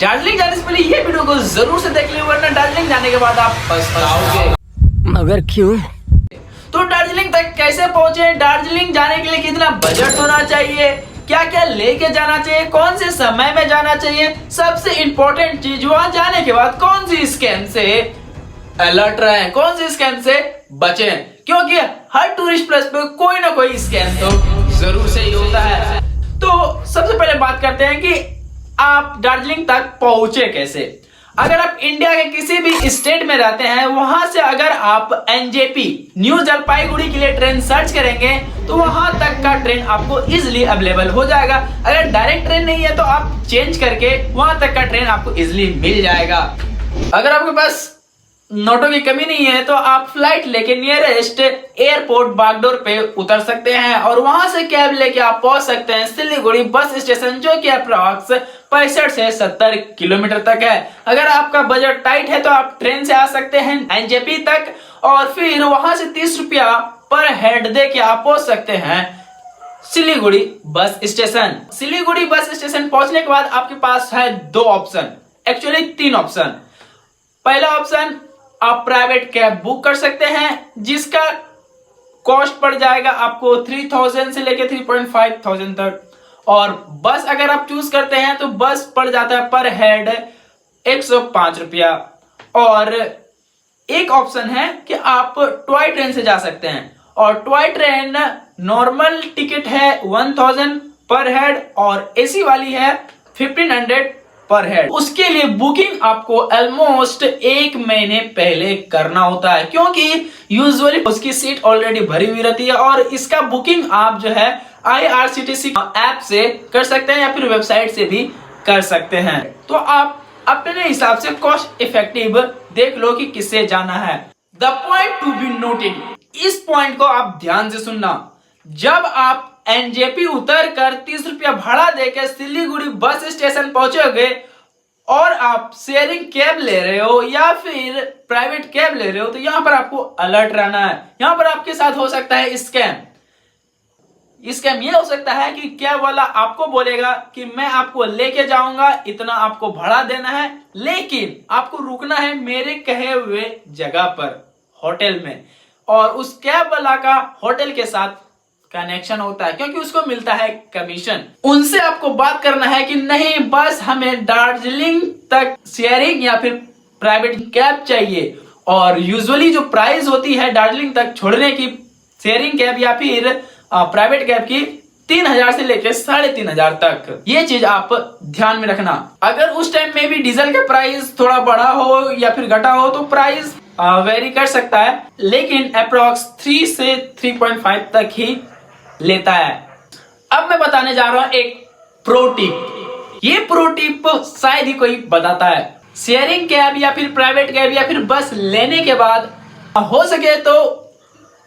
दार्जिलिंग जाने से पहले ये वीडियो को जरूर से देख लियो, वरना दार्जिलिंग जाने के बाद आप पछताओगे। मगर क्यों? तो दार्जिलिंग तक कैसे पहुंचे, दार्जिलिंग जाने के लिए कितना बजट होना चाहिए, क्या क्या लेके जाना चाहिए, कौन से समय में जाना चाहिए, सबसे इम्पोर्टेंट चीज वहां जाने के बाद कौन सी स्कैम से अलर्ट रहे, कौन सी स्कैम से बचे, क्योंकि हर टूरिस्ट प्लेस पे कोई ना कोई स्कैम तो जरूर से ही होता है। तो सबसे पहले बात करते हैं कि आप दार्जिलिंग तक पहुंचे कैसे। अगर आप इंडिया के किसी भी स्टेट में रहते हैं, वहां से अगर आप एनजेपी न्यू जलपाईगुड़ी के लिए ट्रेन सर्च करेंगे तो वहां तक का ट्रेन आपको इजिली अवेलेबल हो जाएगा। अगर डायरेक्ट ट्रेन नहीं है तो आप चेंज करके वहां तक का ट्रेन आपको इजिली मिल जाएगा। अगर आपके पास नोटों की कमी नहीं है तो आप फ्लाइट लेके नियरेस्ट एयरपोर्ट बागडोर पे उतर सकते हैं और वहां से कैब लेके आप पहुंच सकते हैं सिलीगुड़ी बस स्टेशन, जो कि अप्रॉक्स 65 से 70 किलोमीटर तक है। अगर आपका बजट टाइट है तो आप ट्रेन से आ सकते हैं एनजेपी तक और फिर वहां से 30 रुपया पर हेड दे के आप पहुंच सकते हैं Siliguri bus station. Siliguri bus station पहुंचने के बाद आपके पास है दो ऑप्शन, एक्चुअली तीन ऑप्शन। पहला ऑप्शन, आप प्राइवेट कैब बुक कर सकते हैं जिसका कॉस्ट पड़ जाएगा आपको 3000 से लेके 3,500 तक, और बस अगर आप चूज करते हैं तो बस पड़ जाता है पर हेड 105 रुपया। और एक ऑप्शन है कि आप टॉय ट्रेन से जा सकते हैं, और टॉय ट्रेन नॉर्मल टिकट है 1000 पर हेड और एसी वाली है 1500 पर हेड। उसके लिए बुकिंग आपको ऑलमोस्ट 1 महीने पहले करना होता है, क्योंकि यूजुअली उसकी सीट ऑलरेडी भरी हुई रहती है। और इसका बुकिंग आप जो है IRCTC ऐप से कर सकते हैं या फिर वेबसाइट से भी कर सकते हैं। तो आप अपने हिसाब से कॉस्ट इफेक्टिव देख लो कि किससे जाना है। The point to be noted, इस पॉइंट को आप ध्यान से सुनना। जब आप एनजेपी उतर कर 30 रुपया भाड़ा देकर सिलीगुड़ी बस स्टेशन पहुंचोगे और आप शेयरिंग कैब ले रहे हो या फिर प्राइवेट कैब ले रहे हो, तो यहां पर आपको अलर्ट रहना है। यहां पर आपके साथ हो सकता है स्कैम ये हो सकता है कि कैब वाला आपको बोलेगा कि मैं आपको लेके जाऊंगा, इतना आपको भाड़ा देना है, लेकिन आपको रुकना है मेरे कहे हुए जगह पर होटल में, और उस कैब वाला का होटल के साथ कनेक्शन होता है क्योंकि उसको मिलता है कमीशन। उनसे आपको बात करना है कि नहीं, बस हमें दार्जिलिंग तक शेयरिंग या फिर प्राइवेट कैब चाहिए, और यूजुअली जो प्राइस होती है दार्जिलिंग तक छोड़ने की शेयरिंग कैब या फिर प्राइवेट कैब की 3000 से लेकर 3500 तक। ये चीज आप ध्यान में रखना। अगर उस टाइम में भी डीजल का प्राइस थोड़ा बढ़ा हो या फिर घटा हो तो प्राइस वेरी कर सकता है, लेकिन अप्रॉक्स 3 से 3.5 तक ही लेता है। अब मैं बताने जा रहा हूं एक प्रो टिप। ये प्रो टिप शायद ही कोई बताता है। शेयरिंग कैब या फिर प्राइवेट कैब या फिर बस लेने के बाद हो सके तो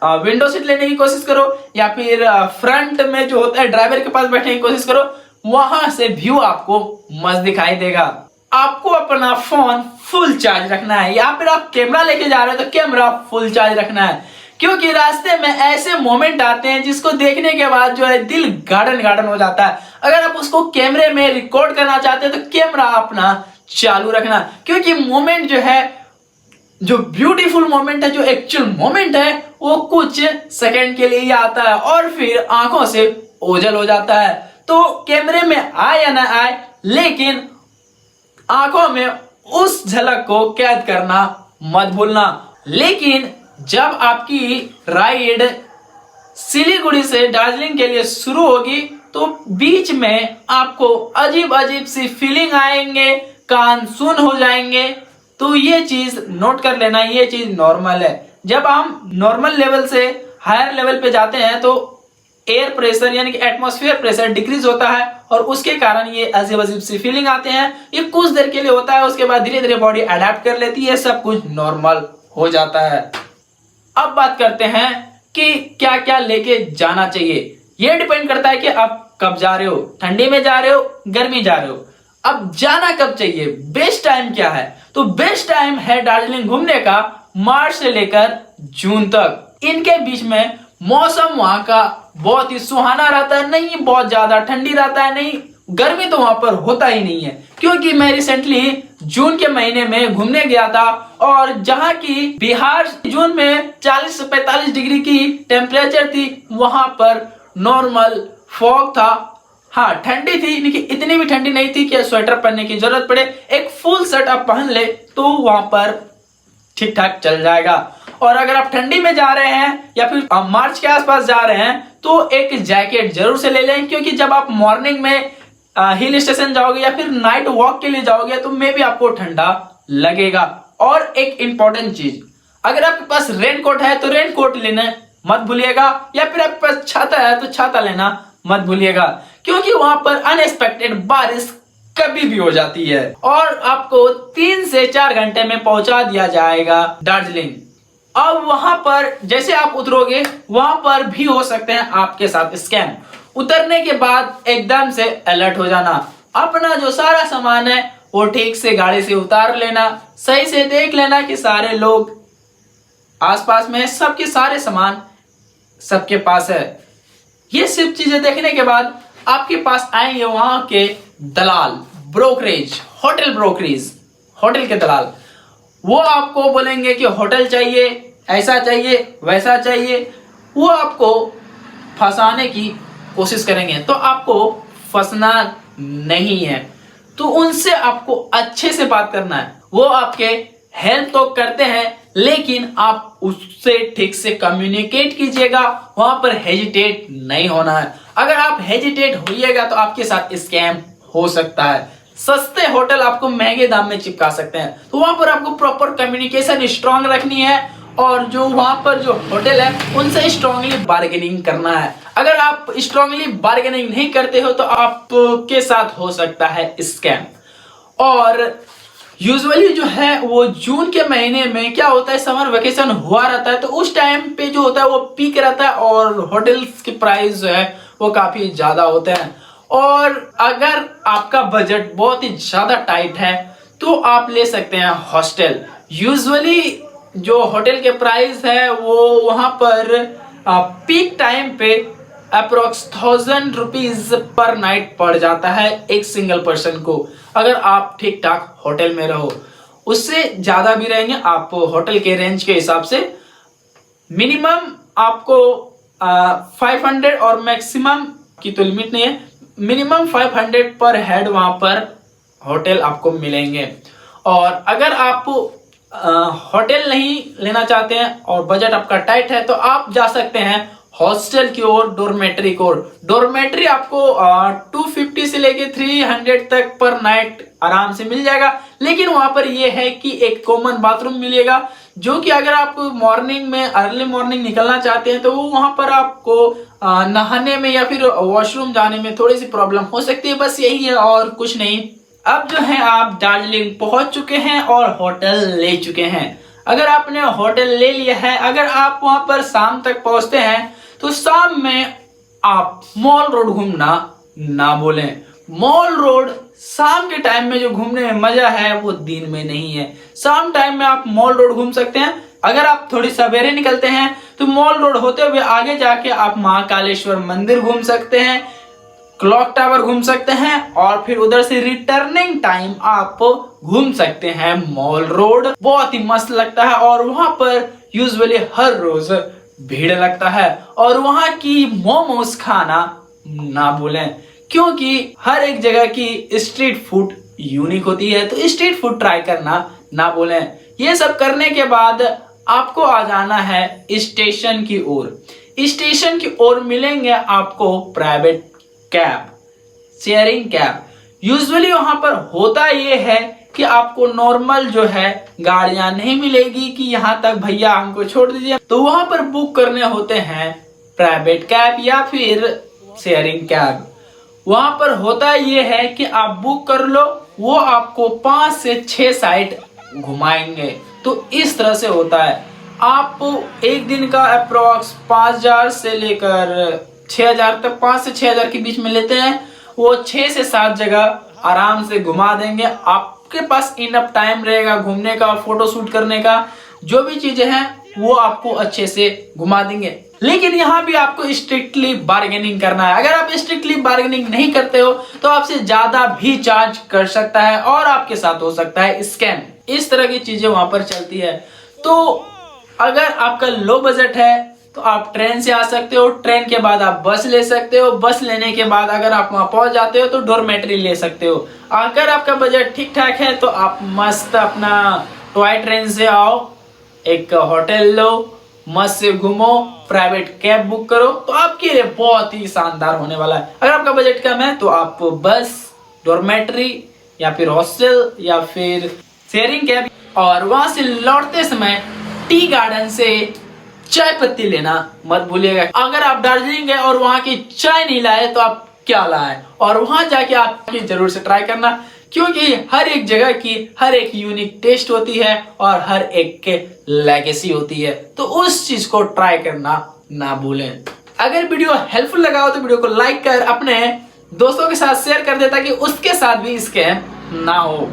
विंडो सीट लेने की कोशिश करो, या फिर फ्रंट में जो होता है ड्राइवर के पास बैठने की कोशिश करो। वहां से व्यू आपको मस्त दिखाई देगा। आपको अपना फोन फुल चार्ज रखना है, या फिर आप कैमरा लेके जा रहे हो तो कैमरा फुल चार्ज रखना है, क्योंकि रास्ते में ऐसे मोमेंट आते हैं जिसको देखने के बाद जो है दिल गार्डन गार्डन हो जाता है। अगर आप उसको कैमरे में रिकॉर्ड करना चाहते हैं तो कैमरा अपना चालू रखना, क्योंकि मोमेंट जो है, जो ब्यूटीफुल मोमेंट है, जो एक्चुअल मोमेंट है, वो कुछ सेकंड के लिए ही आता है और फिर आंखों से ओझल हो जाता है। तो कैमरे में आए या ना आए, लेकिन आंखों में उस झलक को कैद करना मत भूलना। लेकिन जब आपकी राइड सिलीगुड़ी से दार्जिलिंग के लिए शुरू होगी तो बीच में आपको अजीब अजीब सी फीलिंग आएंगे, कान सुन हो जाएंगे। तो ये चीज नोट कर लेना, ये चीज नॉर्मल है। जब हम नॉर्मल लेवल से हायर लेवल पे जाते हैं तो एयर प्रेशर यानी कि एटमॉस्फेयर प्रेशर डिक्रीज होता है और उसके कारण ये अजीब अजीब सी फीलिंग आते हैं। ये कुछ देर के लिए होता है, उसके बाद धीरे धीरे बॉडी अडेप्ट कर लेती है, सब कुछ नॉर्मल हो जाता है। अब बात करते हैं कि क्या क्या लेके जाना चाहिए। ये डिपेंड करता है कि आप कब जा रहे हो, ठंडी में जा रहे हो, गर्मी जा रहे हो। अब जाना कब चाहिए, बेस्ट टाइम क्या है? तो बेस्ट टाइम है दार्जिलिंग घूमने का मार्च से लेकर जून तक। इनके बीच में मौसम वहां का बहुत ही सुहाना रहता है, नहीं बहुत ज्यादा ठंडी रहता है, नहीं गर्मी तो वहां पर होता ही नहीं है, क्योंकि मैं रिसेंटली जून के महीने में घूमने गया था और जहां की बिहार जून में 40 से 45 डिग्री की टेम्परेचर थी, वहां पर नॉर्मल फॉग था। हाँ ठंडी थी, लेकिन इतनी भी ठंडी नहीं थी कि स्वेटर पहनने की जरूरत पड़े। एक फुल शर्ट आप पहन ले तो वहां पर ठीक ठाक चल जाएगा। और अगर आप ठंडी में जा रहे हैं या फिर मार्च के आसपास जा रहे हैं तो एक जैकेट जरूर से ले लें, क्योंकि जब आप मॉर्निंग में हिल स्टेशन जाओगे या फिर नाइट वॉक के लिए जाओगे तो मे भी आपको ठंडा लगेगा। और एक इंपॉर्टेंट चीज, अगर आपके पास रेन कोट है तो रेन कोट लेना मत भूलिएगा, या फिर आपके पास छाता है तो छाता लेना मत भूलिएगा, क्योंकि वहां पर अनएक्सपेक्टेड बारिश कभी भी हो जाती है। और आपको 3 से 4 घंटे में पहुंचा दिया जाएगा दार्जिलिंग। अब वहां पर जैसे आप उतरोगे वहां पर भी हो सकते हैं आपके साथ स्कैम। उतरने के बाद एकदम से अलर्ट हो जाना, अपना जो सारा सामान है वो ठीक से गाड़ी से उतार लेना, सही से देख लेना कि सारे लोग आसपास में, सबके सारे सामान सबके पास है। ये सिर्फ चीजें देखने के बाद आपके पास आएंगे वहां के दलाल, ब्रोकरेज, होटल ब्रोकरेज, होटल के दलाल। वो आपको बोलेंगे कि होटल चाहिए, ऐसा चाहिए, वैसा चाहिए। वो आपको फंसाने की कोशिश करेंगे, तो आपको फंसना नहीं है। तो उनसे आपको अच्छे से बात करना है। वो आपके हेल्प तो करते हैं, लेकिन आप उससे ठीक से कम्युनिकेट कीजिएगा। वहां पर हेजिटेट नहीं होना है। अगर आप हेजिटेट होइएगा तो आपके साथ स्कैम हो सकता है। सस्ते होटल आपको महंगे दाम में चिपका सकते हैं, तो वहां पर आपको प्रॉपर कम्युनिकेशन स्ट्रांग रखनी है और जो वहां पर जो होटल है उनसे स्ट्रांगली बार्गेनिंग करना है। अगर आप स्ट्रांगली बार्गेनिंग नहीं करते हो तो आपके साथ हो सकता है स्कैम। और यूजुअली जो है वो जून के महीने में क्या होता है, समर वेकेशन हुआ रहता है, तो उस टाइम पे जो होता है वो पीक रहता है और होटल्स के प्राइस जो है वो काफी ज्यादा होते हैं। और अगर आपका बजट बहुत ही ज्यादा टाइट है तो आप ले सकते हैं हॉस्टल। यूजुअली जो होटल के प्राइस है वो वहां पर पीक टाइम पे अप्रोक्स 1000 रुपीज पर नाइट पड़ जाता है एक सिंगल पर्सन को, अगर आप ठीक ठाक होटल में रहो। उससे ज्यादा भी रहेंगे आप होटल के रेंज के हिसाब से। मिनिमम आपको 500 और मैक्सिमम की तो लिमिट नहीं है, मिनिमम 500 पर हेड वहां पर होटल आपको मिलेंगे। और अगर आप होटल नहीं लेना चाहते हैं और बजट आपका टाइट है तो आप जा सकते हैं हॉस्टल की ओर, डोरमेट्री की ओर। डोरमेट्री आपको 250 से लेके 300 तक पर नाइट आराम से मिल जाएगा, लेकिन वहां पर यह है कि एक कॉमन बाथरूम मिलेगा, जो कि अगर आप मॉर्निंग में अर्ली मॉर्निंग निकलना चाहते हैं तो वहां पर आपको नहाने में या फिर वॉशरूम जाने में थोड़ी सी प्रॉब्लम हो सकती है। बस यही है और कुछ नहीं। अब जो है आप दार्जिलिंग पहुंच चुके हैं और होटल ले चुके हैं। अगर आपने होटल ले लिया है, अगर आप वहां पर शाम तक पहुंचते हैं तो शाम में आप मॉल रोड घूमना ना भूलें। मॉल रोड शाम के टाइम में जो घूमने में मजा है वो दिन में नहीं है। शाम टाइम में आप मॉल रोड घूम सकते हैं। अगर आप थोड़ी सवेरे निकलते हैं तो मॉल रोड होते हुए आगे जाके आप महाकालेश्वर मंदिर घूम सकते हैं, क्लॉक टावर घूम सकते हैं और फिर उधर से रिटर्निंग टाइम आप घूम सकते हैं मॉल रोड। बहुत ही मस्त लगता है और वहां पर यूजुअली हर रोज भीड़ लगता है। और वहां की मोमोज खाना ना भूलें, क्योंकि हर एक जगह की स्ट्रीट फूड यूनिक होती है, तो स्ट्रीट फूड ट्राई करना ना भूलें। ये सब करने के बाद आपको आ जाना है स्टेशन की ओर। स्टेशन की ओर मिलेंगे आपको private cab, sharing cab. Usually वहां पर होता ये है कि आपको नॉर्मल जो है गाड़ियां नहीं मिलेगी कि यहां तक भैया हमको छोड़ दीजिए, तो वहां पर बुक करने होते हैं प्राइवेट कैब या फिर शेयरिंग कैब। वहां पर होता ये है कि आप बुक कर लो, वो आपको 5 से 6 साइट घुमाएंगे। तो इस तरह से होता है। आप एक दिन का अप्रोक्स 5000 से लेकर 6000 तक, 5 से 6000 के बीच में लेते हैं। वो 6 से 7 जगह आराम से घुमा देंगे। आपके पास इनफ टाइम रहेगा घूमने का, फोटो शूट करने का, जो भी चीजें हैं वो आपको अच्छे से घुमा देंगे। लेकिन यहाँ भी आपको स्ट्रिक्टली बार्गेनिंग करना है। अगर आप स्ट्रिक्टली बार्गेनिंग नहीं करते हो तो आपसे ज्यादा भी चार्ज कर सकता है और आपके साथ हो सकता है स्कैम। इस तरह की चीजें वहां पर चलती है। तो अगर आपका लो बजट है तो आप ट्रेन से आ सकते हो, ट्रेन के बाद आप बस ले सकते हो, बस लेने के बाद अगर आप वहां पहुंच जाते हो तो डॉर्मेट्री ले सकते हो। अगर आपका बजट ठीक ठाक है तो आप मस्त अपना टॉय ट्रेन से आओ, एक होटल लो, मस्त से घूमो, प्राइवेट कैब बुक करो, तो आपके लिए बहुत ही शानदार होने वाला है। अगर आपका बजट कम है तो आप बस, डॉर्मेट्री या फिर हॉस्टल या फिर शेयरिंग कैब, और वहां से लौटते समय टी गार्डन से चाय पत्ती लेना मत भूलिएगा। अगर आप दार्जिलिंग गए और वहां की चाय नहीं लाए तो आप क्या लाए, और वहां जाके आप जरूर से ट्राई करना, क्योंकि हर एक जगह की हर एक यूनिक टेस्ट होती है और हर एक के लेगेसी होती है, तो उस चीज को ट्राई करना ना भूलें। अगर वीडियो हेल्पफुल लगा हो तो वीडियो को लाइक कर अपने दोस्तों के साथ शेयर कर दे ताकि उसके साथ भी स्कैम ना हो।